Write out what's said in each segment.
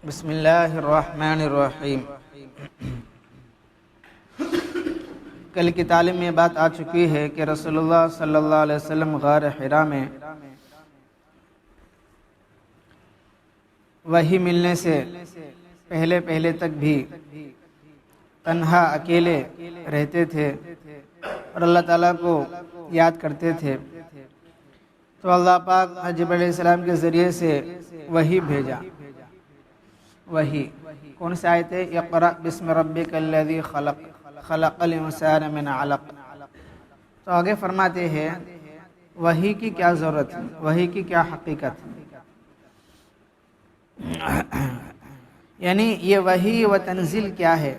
بسم اللہ الرحمن الرحیم۔ کل کی تعلیم میں بات آ چکی ہے کہ رسول اللہ صلی اللہ علیہ وسلم غار حرا میں وحی ملنے سے پہلے تک بھی تنہا اکیلے رہتے تھے اور اللہ تعالیٰ کو یاد کرتے تھے، تو اللہ پاک جبرائیل علیہ السلام کے ذریعے سے وحی بھیجا۔ وحی کون سی آیت ہے؟ اقرأ بسم ربک الذی خلق خلق الانسان من علق۔ تو آگے فرماتے ہیں وحی کی کیا ضرورت ہے، وحی کی کیا حقیقت ہے، یعنی یہ وحی و تنزیل کیا ہے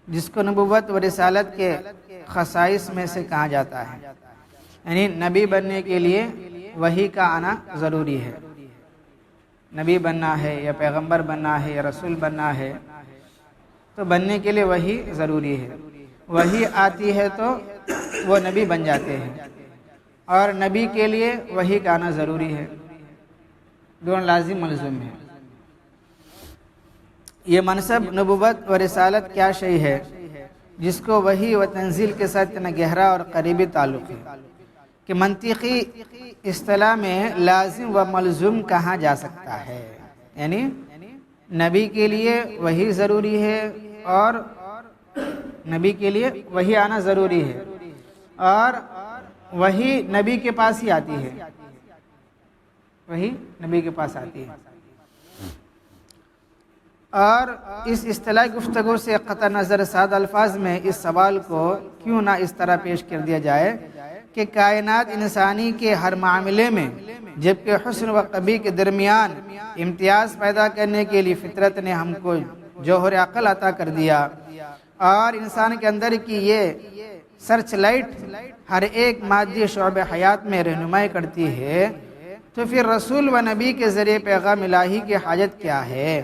جس کو نبوت و رسالت کے خصائص میں سے کہا جاتا ہے۔ یعنی نبی بننے کے لیے وحی کا آنا ضروری ہے، نبی بننا ہے یا پیغمبر بننا ہے یا رسول بننا ہے تو بننے کے لیے وحی ضروری ہے۔ وحی آتی ہے تو وہ نبی بن جاتے ہیں، اور نبی کے لیے وحی کا آنا ضروری ہے، دونوں لازم ملزوم ہے۔ یہ منصب نبوت و رسالت کیا شے ہے جس کو وحی و تنزیل کے ساتھ اتنا گہرا اور قریبی تعلق ہے کہ منطقی اصطلاح میں لازم و ملزوم کہا جا سکتا ہے۔ یعنی نبی کے لیے وحی ضروری ہے اور نبی کے لیے وحی آنا ضروری ہے، اور وحی نبی کے پاس ہی آتی ہے، وحی نبی کے پاس آتی ہے۔ اور اس اصطلاحی گفتگو سے قطع نظر سادہ الفاظ میں اس سوال کو کیوں نہ اس طرح پیش کر دیا جائے کہ کائنات انسانی کے ہر معاملے میں جبکہ حسن و قبیح کے درمیان امتیاز پیدا کرنے کے لیے فطرت نے ہم کو جوہر عقل عطا کر دیا، اور انسان کے اندر کی یہ سرچ لائٹ ہر ایک مادی شعبہ حیات میں رہنمائی کرتی ہے، تو پھر رسول و نبی کے ذریعے پیغام الہی کی حاجت کیا ہے؟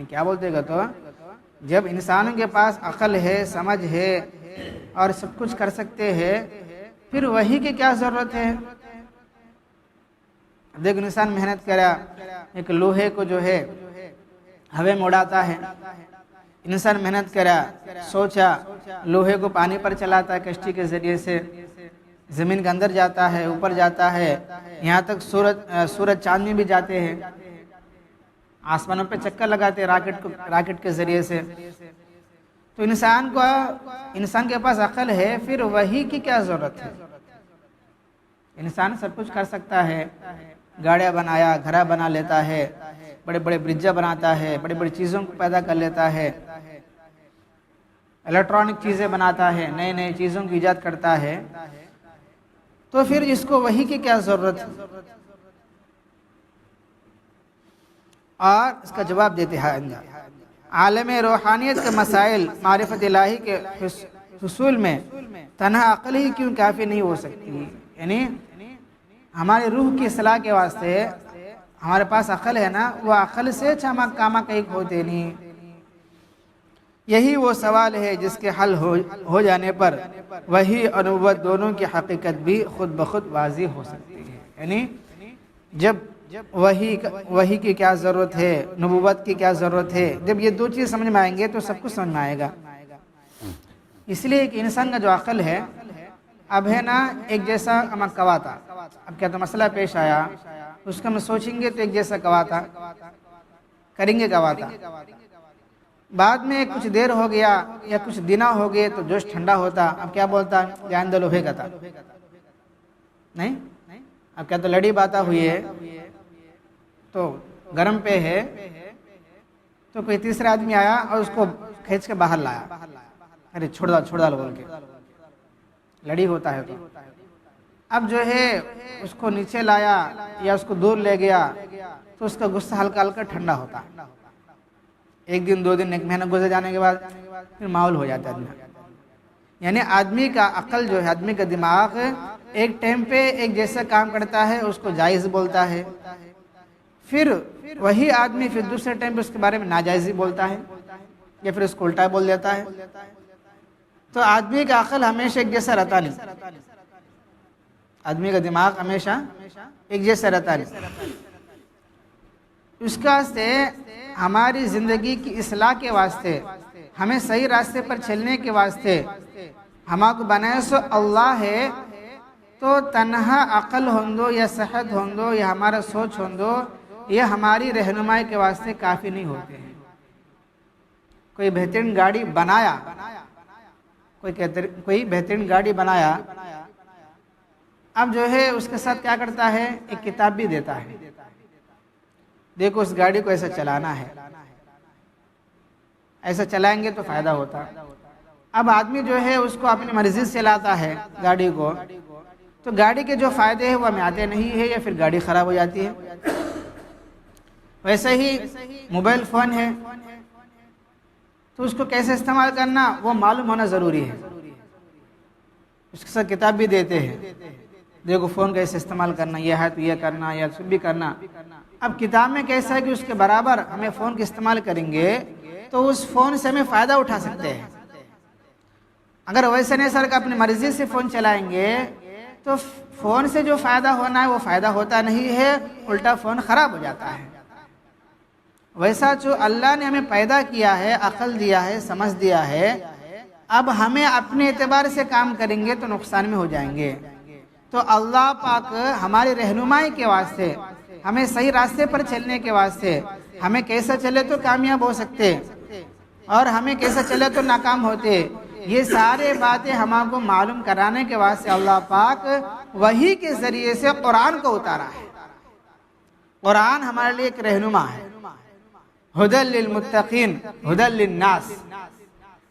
کیا بولتے گا؟ تو جب انسانوں کے پاس عقل ہے، سمجھ ہے اور سب کچھ کر سکتے ہیں، پھر وحی کی کیا ضرورت ہے؟ دیکھ انسان محنت کرا، ایک لوہے کو جو ہے ہوے میں اڑاتا ہے، انسان محنت کرا، سوچا لوہے کو پانی پر چلاتا ہے، کشتی کے ذریعے سے زمین کے اندر جاتا ہے، اوپر جاتا ہے، یہاں تک سورج چاند میں بھی جاتے ہیں، آسمانوں پہ چکر لگاتے راکٹ کے ذریعے سے۔ تو انسان کے پاس عقل ہے، پھر وحی کی کیا ضرورت ہے؟ انسان سب کچھ کر سکتا ہے، گاڑیاں بنایا، گھر بنا لیتا ہے، بڑے بڑے برجیں بناتا ہے، بڑی بڑی چیزوں کو پیدا کر لیتا ہے، الیکٹرانک چیزیں بناتا ہے، نئے نئے چیزوں کی ایجاد کرتا ہے، تو پھر اس کو وحی کی کیا ضرورت ہے؟ اور اس کا جواب دیتے ہیں عالم روحانیت کے مسائل معرفت الہی کے حصول میں تنہا عقل ہی کیوں کافی نہیں ہو سکتی؟ یعنی ہماری روح کی اصلاح کے واسطے ہمارے پاس عقل ہے نا، وہ عقل سے چمک کاما کہیں ہوتے نہیں۔ یہی وہ سوال ہے جس کے حل ہو جانے پر وحی اور نبوت دونوں کی حقیقت بھی خود بخود واضح ہو سکتی ہے۔ یعنی جب وحی کی کیا ضرورت ہے، نبوت کی کیا ضرورت ہے، جب یہ دو چیز سمجھ میں آئیں گے تو سب کچھ سمجھ میں آئے گا۔ اس لیے کہ انسان کا جو عقل ہے اب ہے نا ایک جیسا کواتا، اب کیا تو مسئلہ پیش آیا اس کا ہم سوچیں گے تو ایک جیسا کواتا کریں گے، کواتا بعد میں کچھ دیر ہو گیا یا کچھ دنہ ہو گئے تو جوش ٹھنڈا ہوتا، اب کیا بولتا؟ جان دو لوہے کا تھا، نہیں؟ اب کیا تو لڑی باتا ہوئی ہے تو گرم پہ ہے، تو کوئی تیسرا آدمی آیا اور اس کو کھینچ کے باہر لایا، ارے چھوڑ دا بول کے، لڑی ہوتا ہے تو اب جو ہے اس کو نیچے لایا یا اس کو دور لے گیا تو اس کا غصہ ہلکا ہلکا ٹھنڈا ہوتا، ایک دن دو دن ایک مہینہ گزر جانے کے بعد پھر ماحول ہو جاتا ہے۔ یعنی آدمی کا عقل جو ہے، آدمی کا دماغ ایک ٹائم پہ ایک جیسا کام کرتا ہے، اس کو جائز بولتا ہے، پھر وہی آدمی پھر دوسرے ٹائم پہ اس کے بارے میں ناجائز بولتا ہے یا پھر اس کو الٹا بول دیتا ہے۔ تو آدمی کا عقل ہمیشہ ایک جیسا رہتا نہیں، آدمی کا دماغ ہمیشہ ایک جیسا رہتا نہیں. اس کا واسطے ہماری زندگی کی اصلاح کے واسطے، ہمیں صحیح راستے پر چلنے کے واسطے ہما کو بنائے سو اللہ ہے. تو تنہا عقل ہوندو یا صحت ہوندو یا ہمارا سوچ ہوندو یہ ہماری رہنمائی کے واسطے کافی نہیں ہوتے ہیں. کوئی بہترین گاڑی بنایا، کوئی بہترین گاڑی بنایا، اب جو ہے اس کے ساتھ کیا کرتا ہے، ایک کتاب بھی دیتا ہے، دیکھو اس گاڑی کو ایسا چلانا ہے، ایسا چلائیں گے تو فائدہ ہوتا. اب آدمی جو ہے اس کو اپنی مرضی سے چلاتا ہے گاڑی کو، تو گاڑی کے جو فائدے ہیں وہ ہمیں آتے نہیں ہے، یا پھر گاڑی خراب ہو جاتی ہے. ویسے ہی موبائل فون ہے، تو اس کو کیسے استعمال کرنا وہ معلوم ہونا ضروری ہے. اس کے ساتھ کتاب بھی دیتے ہیں، دیکھو فون کیسے استعمال کرنا، یہ ہے تو یہ کرنا یا سب بھی کرنا. اب کتاب میں کیسا ہے کہ اس کے برابر ہمیں فون کا استعمال کریں گے تو اس فون سے ہمیں فائدہ اٹھا سکتے ہیں. اگر ویسے نہیں سر کہ اپنی مرضی سے فون چلائیں گے تو فون سے جو فائدہ ہونا ہے وہ فائدہ ہوتا نہیں ہے، الٹا فون خراب ہو جاتا ہے. ویسا جو اللہ نے ہمیں پیدا کیا ہے، عقل دیا ہے، سمجھ دیا ہے، اب ہمیں اپنے اعتبار سے کام کریں گے تو نقصان میں ہو جائیں گے. تو اللہ پاک ہماری رہنمائی کے واسطے، ہمیں صحیح راستے پر چلنے کے واسطے، ہمیں کیسا چلے تو کامیاب ہو سکتے اور ہمیں کیسا چلے تو ناکام ہوتے، یہ سارے باتیں ہم آپ کو معلوم کرانے کے واسطے اللہ پاک وحی کے ذریعے سے قرآن کو اتارا ہے. قرآن ہمارے لیے ایک رہنما ہے، ہدی للمتقین ہدی للناس.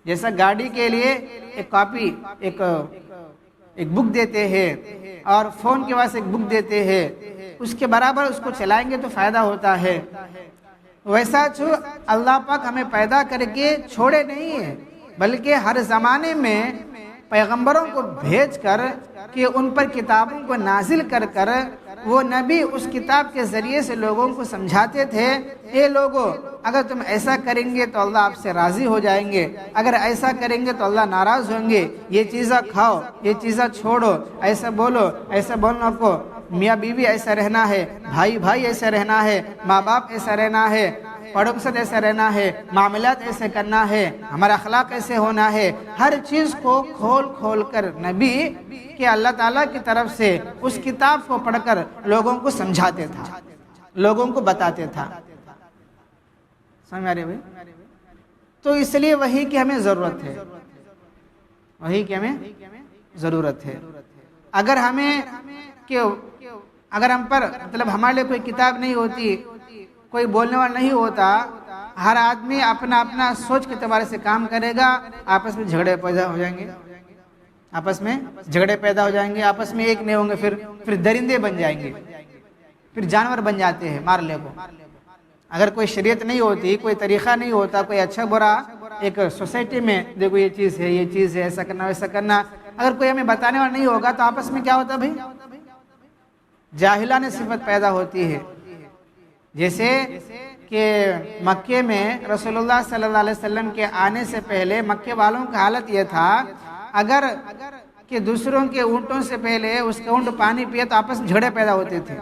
جیسا گاڑی کے لیے ایک کاپی، ایک بک دیتے ہیں، اور فون کے واسطے ایک بک دیتے ہیں، اس کے برابر اس کو چلائیں گے تو فائدہ ہوتا ہے. ویسا جو اللہ پاک ہمیں پیدا کر کے چھوڑے نہیں ہے، بلکہ ہر زمانے میں پیغمبروں کو بھیج کر کہ ان پر کتابوں کو نازل کر کر وہ نبی اس کتاب کے ذریعے سے لوگوں کو سمجھاتے تھے، اے لوگو اگر تم ایسا کریں گے تو اللہ آپ سے راضی ہو جائیں گے، اگر ایسا کریں گے تو اللہ ناراض ہوں گے، یہ چیزیں کھاؤ، یہ چیزیں چھوڑو، ایسا بولو، ایسا بولنا کو، میاں بیوی ایسا رہنا ہے، بھائی بھائی ایسا رہنا ہے، ماں باپ ایسا رہنا ہے، پڑوسیوں ایسا رہنا ہے، معاملات ایسے کرنا ہے، ہمارا اخلاق ایسے ہونا ہے. ہر چیز کو کھول کھول کر نبی کہ اللہ تعالیٰ کی طرف سے اس کتاب کو پڑھ کر لوگوں کو سمجھاتے تھا، لوگوں کو بتاتے تھا. سمجھ آ رہے بھائی؟ تو اس لیے وحی کی ہمیں ضرورت ہے، وحی کی ہمیں ضرورت ہے. اگر ہم پر مطلب ہمارے لیے کوئی کتاب نہیں ہوتی، کوئی بولنے والا نہیں ہوتا، ہر آدمی اپنا اپنا سوچ کے اعتبار سے کام کرے گا، آپس میں جھگڑے پیدا ہو جائیں گے، آپس میں جھگڑے پیدا ہو جائیں گے، آپس میں ایک نہیں ہوں گے، پھر درندے بن جائیں گے، پھر جانور بن جاتے ہیں مار لے کو. اگر کوئی شریعت نہیں ہوتی، کوئی طریقہ نہیں ہوتا، کوئی اچھا برا ایک سوسائٹی میں دیکھو یہ چیز ہے، یہ چیز ہے، ایسا کرنا ویسا کرنا، اگر کوئی ہمیں بتانے والا نہیں ہوگا تو آپس میں کیا ہوتا بھائی؟ جاہلانہ صفت پیدا ہوتی ہے. جیسے کہ مکے میں رسول اللہ صلی اللہ علیہ وسلم کے آنے سے پہلے مکے والوں کا حالت یہ تھا، اگر کہ دوسروں کے اونٹوں سے پہلے اس کے اونٹ پانی پیے تو آپس میں جھگڑے پیدا ہوتے تھے،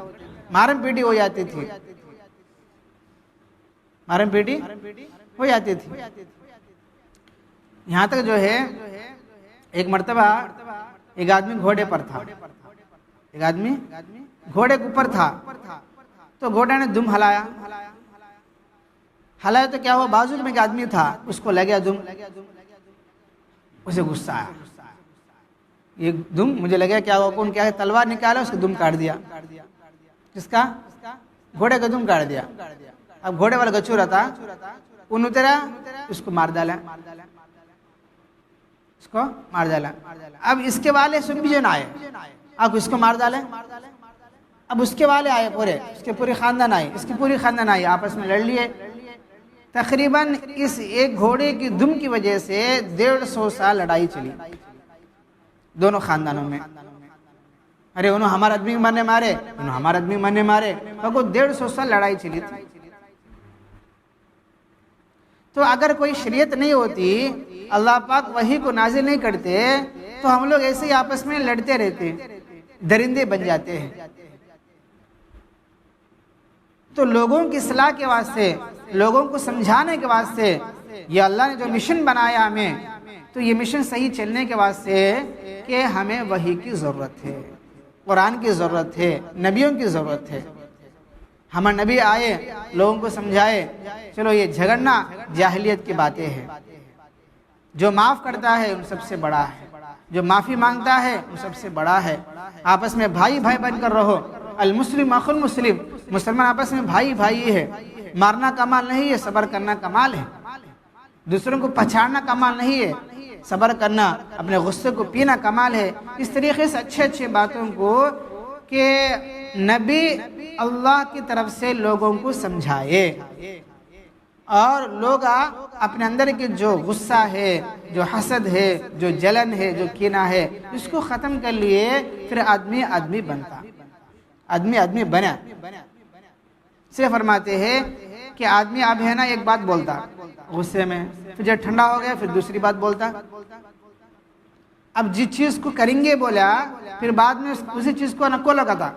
مارم پیٹی ہو جاتی تھی، مارم پیٹی ہو جاتی تھی. یہاں تک جو ہے ایک مرتبہ ایک آدمی گھوڑے پر تھا، ایک آدمی گھوڑے کے اوپر تھا، تو گھوڑے نے دم ہلایا تو کیا ہوا، بازو میں ایک آدمی تھا، اس کو لگیا دم، اسے غصہ آیا، یہ دم مجھے لگا کیا ہوا، کون کیا ہے، تلوار نکالا، اس کو دم کاٹ دیا. کس کا؟ گھوڑے کا دم کاٹ دیا. اب گھوڑے والا گچورا تھا، ان اترا، اس کو مار ڈالا، اس کو مار ڈالا. اب اس کے والے سب بھی جو نہ آئے، اب اس کو مار ڈالے. اب اس کے والے آئے پورے، اس کے پوری خاندان آئی، اس کی پوری خاندان آئی، آپس میں لڑ لیے. تقریباً اس ایک گھوڑے کی دم کی وجہ سے 150 سال لڑائی چلی دونوں خاندانوں میں. ارے انہوں ہمارا آدمی مرنے مارے، انہوں ہمارا آدمی مرنے مارے، تو 150 سال لڑائی چلی تھی. تو اگر کوئی شریعت نہیں ہوتی، اللہ پاک وحی کو نازل نہیں کرتے، تو ہم لوگ ایسے ہی آپس میں لڑتے رہتے. درندے بن جاتے ہیں۔ تو لوگوں کی اصلاح کے واسطے، لوگوں کو سمجھانے کے واسطے یہ اللہ نے جو مشن بنایا ہمیں، تو یہ مشن صحیح چلنے کے واسطے کہ ہمیں وحی کی ضرورت ہے، قرآن کی ضرورت ہے، نبیوں کی ضرورت ہے۔ ہمارے نبی آئے، لوگوں کو سمجھائے، چلو یہ جھگڑنا جاہلیت کی باتیں ہیں، جو معاف کرتا ہے ان سب سے بڑا ہے، جو معافی مانگتا ہے ان سب سے بڑا ہے، آپس میں بھائی بھائی بن کر رہو، المسلم اخو المسلم، مسلمان آپس میں بھائی بھائی ہے، مارنا کمال نہیں ہے، صبر کرنا کمال ہے، دوسروں کو پچھاڑنا کمال نہیں ہے، صبر کرنا، اپنے غصے کو پینا کمال ہے۔ اس طریقے سے اچھے اچھے باتوں کو کہ نبی اللہ کی طرف سے لوگوں کو سمجھائے، اور لوگ اپنے اندر کے جو غصہ ہے، جو حسد ہے، جو جلن ہے، جو کینہ ہے، اس کو ختم کر لیے، پھر آدمی آدمی بنتا، آدمی بنا۔ سے فرماتے ہیں کہ آدمی اب ہے نا ایک بات بولتا غصے میں، پھر جب ٹھنڈا ہو گیا پھر دوسری بات بولتا۔ اب جس چیز کو کریں گے بولا، پھر بعد میں اسی چیز کو نکو لگاتا،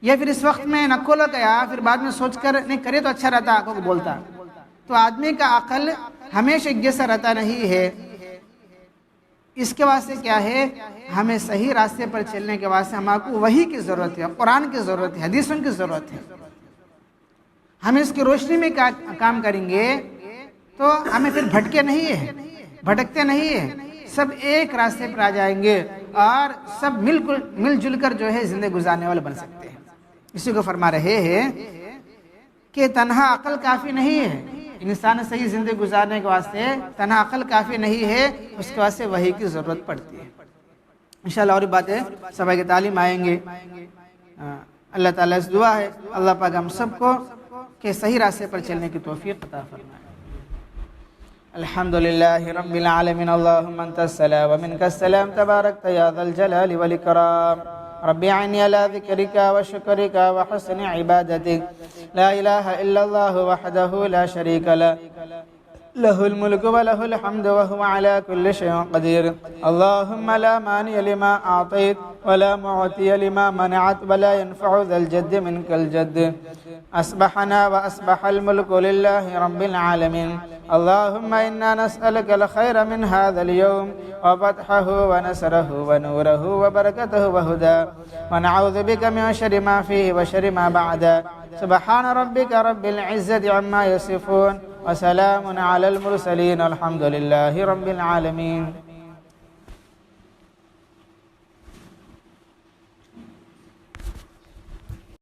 یا پھر اس وقت میں نکو لگایا، پھر بعد میں سوچ کر نہیں کرے تو اچھا رہتا کو بولتا۔ تو آدمی کا عقل ہمیشہ ایک جیسا رہتا نہیں ہے۔ اس کے واسطے کیا ہے، ہمیں صحیح راستے پر چلنے کے واسطے ہمارے کو وحی کی ضرورت ہے، قرآن کی ضرورت ہے، حدیثوں کی ضرورت ہے۔ ہم اس کی روشنی میں کام کریں گے تو ہمیں پھر بھٹکتے نہیں ہیں، سب ایک راستے پر آ جائیں گے، اور سب مل جل کر جو ہے زندگی گزارنے والے بن سکتے ہیں۔ اسی کو فرما رہے ہیں کہ تنہا عقل کافی نہیں ہے، انسان صحیح زندگی گزارنے کے واسطے تنہا عقل کافی نہیں ہے، اس کے واسطے وحی کی ضرورت پڑتی ہے۔ انشاءاللہ اور باتیں صبح کی تعلیم آئیں گے۔ اللہ تعالیٰ سے دعا ہے اللہ پاک ہم سب کو کہ صحیح راستے پر چلنے کی توفیق عطا فرمائے۔ الحمدللہ رب العالمین، اللہم انت السلام ومنک السلام، تبارکت یا ذا الجلال والاکرام، رب اعنی علی ذکرک وشکرک وحسن عبادتک، لا الہ الا اللہ وحدہ لا شریک لہ، لہ الملک ولہ الحمد وہو علی کل شیء قدیر، اللہم لا مانع لما اعطیت ولا معطی لما منعت ولا ينفع ذا الجد منک الجد، اصبحنا واصبح الملك لله رب العالمين، اللهم إنا نسألك الخير من هذا اليوم وفتحه ونصره ونوره وبركته وهداه، ونعوذ بك من شر ما فيه وشر ما بعده، سبحان ربك رب العزة عما يصفون، وسلام على المرسلين، الحمد لله رب العالمين۔